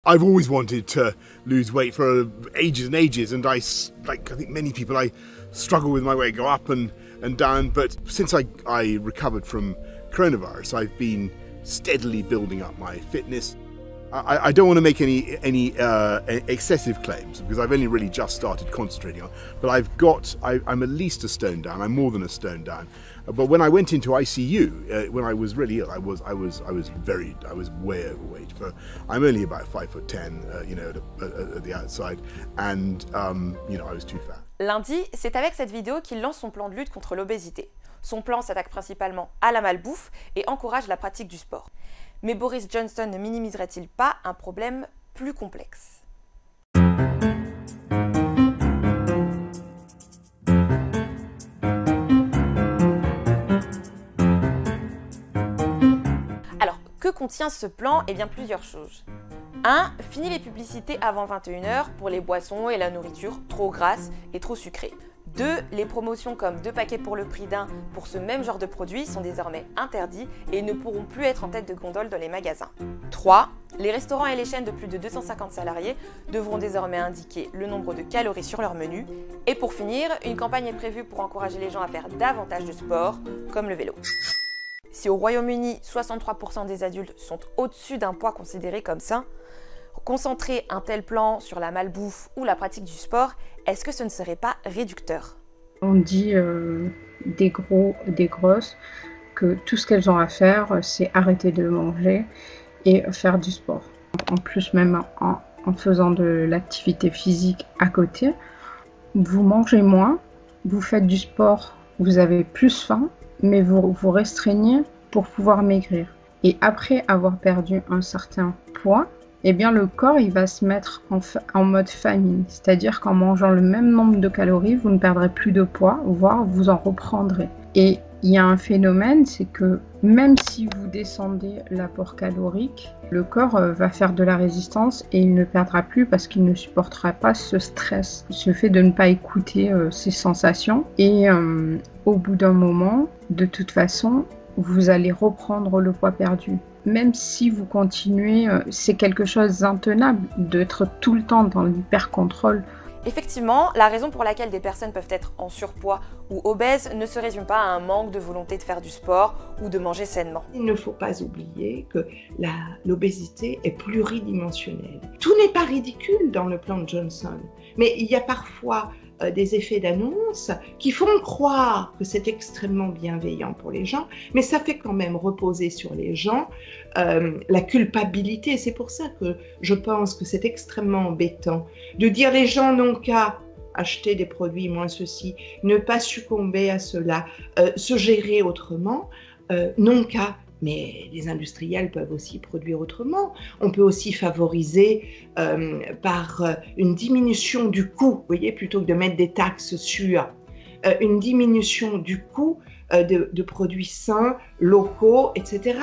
I've always wanted to lose weight for ages and ages, and I think many people, I struggle with my weight, go up and down, but since I recovered from coronavirus, I've been steadily building up my fitness. I don't want to make any excessive claims because I've only really just started concentrating on. But I'm at least a stone down. I'm more than a stone down. But when I went into ICU, when I was really ill, I was way overweight. I'm only about 5'10", at the outside, and I was too fat. Lundi, c'est avec cette vidéo qu'il lance son plan de lutte contre l'obésité. Son plan s'attaque principalement à la malbouffe et encourage la pratique du sport. Mais Boris Johnson ne minimiserait-il pas un problème plus complexe? Alors, que contient ce plan? Eh bien, plusieurs choses. 1. Fini les publicités avant 21 h pour les boissons et la nourriture trop grasses et trop sucrées. 2. Les promotions comme 2 paquets pour le prix d'un pour ce même genre de produits sont désormais interdits et ne pourront plus être en tête de gondole dans les magasins. 3. Les restaurants et les chaînes de plus de 250 salariés devront désormais indiquer le nombre de calories sur leur menu. Et pour finir, une campagne est prévue pour encourager les gens à faire davantage de sport, comme le vélo. Si au Royaume-Uni, 63% des adultes sont au-dessus d'un poids considéré comme sain, concentrer un tel plan sur la malbouffe ou la pratique du sport, est-ce que ce ne serait pas réducteur? On dit des gros, des grosses, que tout ce qu'elles ont à faire, c'est arrêter de manger et faire du sport. En plus, même en faisant de l'activité physique à côté, vous mangez moins, vous faites du sport, vous avez plus faim, mais vous vous restreignez pour pouvoir maigrir. Et après avoir perdu un certain poids, eh bien le corps il va se mettre en mode famine, c'est-à-dire qu'en mangeant le même nombre de calories, vous ne perdrez plus de poids, voire vous en reprendrez. Et il y a un phénomène, c'est que même si vous descendez l'apport calorique, le corps va faire de la résistance et il ne perdra plus parce qu'il ne supportera pas ce stress, ce fait de ne pas écouter ses sensations. Et au bout d'un moment, de toute façon, vous allez reprendre le poids perdu. Même si vous continuez, c'est quelque chose d'intenable d'être tout le temps dans l'hyper-contrôle. Effectivement, la raison pour laquelle des personnes peuvent être en surpoids ou obèses ne se résume pas à un manque de volonté de faire du sport ou de manger sainement. Il ne faut pas oublier que l'obésité est pluridimensionnelle. Tout n'est pas ridicule dans le plan de Johnson, mais il y a parfois des effets d'annonce qui font croire que c'est extrêmement bienveillant pour les gens, mais ça fait quand même reposer sur les gens la culpabilité. C'est pour ça que je pense que c'est extrêmement embêtant de dire les gens n'ont qu'à acheter des produits moins ceci, ne pas succomber à cela, se gérer autrement, n'ont qu'à. Mais les industriels peuvent aussi produire autrement. On peut aussi favoriser par une diminution du coût, vous voyez, plutôt que de mettre des taxes sur une diminution du coût de produits sains, locaux, etc.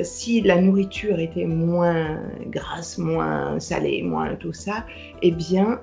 Si la nourriture était moins grasse, moins salée, moins tout ça, eh bien,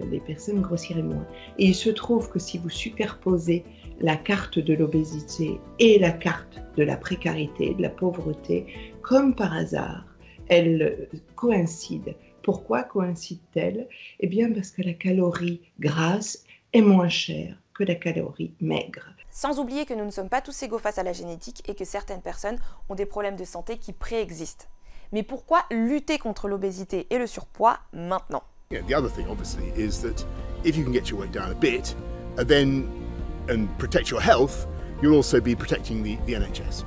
les personnes grossiraient moins. Et il se trouve que si vous superposez la carte de l'obésité et la carte de la précarité, de la pauvreté, comme par hasard, elles coïncident. Pourquoi coïncident-elles? Eh bien, parce que la calorie grasse est moins chère que la calorie maigre. Sans oublier que nous ne sommes pas tous égaux face à la génétique et que certaines personnes ont des problèmes de santé qui préexistent. Mais pourquoi lutter contre l'obésité et le surpoids maintenant? Yeah, the other thing, obviously, is that if you can get your weight down a bit, and protect your health, you'll also be protecting the NHS.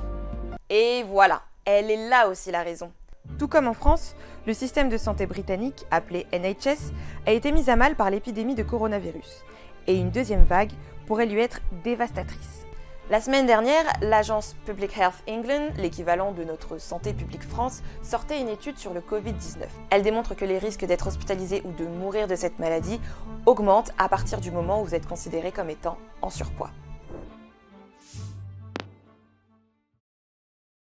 Et voilà, elle est là aussi la raison. Tout comme en France, le système de santé britannique, appelé NHS, a été mis à mal par l'épidémie de coronavirus. Et une deuxième vague pourrait lui être dévastatrice. La semaine dernière, l'agence Public Health England, l'équivalent de notre Santé publique France, sortait une étude sur le Covid-19. Elle démontre que les risques d'être hospitalisé ou de mourir de cette maladie augmentent à partir du moment où vous êtes considéré comme étant en surpoids.